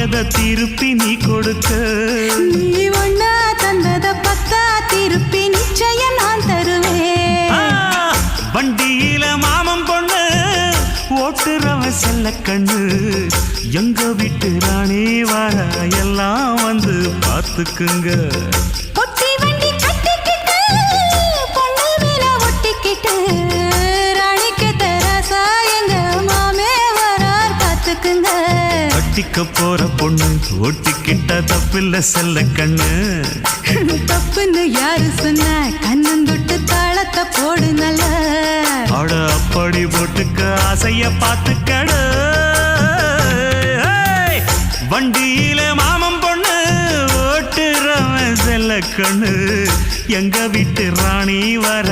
வாங்கியத திருப்பி நீ கொடுக்க. நீ ஒண்ணா தந்தத பத்தா திருப்பி நிச்சயம் நான் தருவேன். வண்டியில மாமன் பொண்ணு ஓட்டுறவன் செல்ல கண்ணு. எங்க வீட்டு ராணி வர எல்லாம் வந்து பார்த்துக்குங்க. பொட்டி வண்டி கட்டிக்கிட்டு பொண்ணு மேல ஒட்டிக்கிட்டு ராணிக்கு தராசா எங்க மாமே வரார் பார்த்துக்குங்க. கட்டிக்க போற பொண்ணு ஒட்டிக்கிட்ட தப்பில்ல செல்ல கண்ணு. தப்புன்னு யாரு சொன்ன கண்ணந்தொட்டு தாளத்தை போடு நல்ல. அட அப்படி போட்டுக்க ஆசைய பார்த்துக்கடு. வண்டியில மாமன் பொண்ணு ஓட்டுறவன் செல்ல கண்ணு. எங்க வீட்டு ராணி வர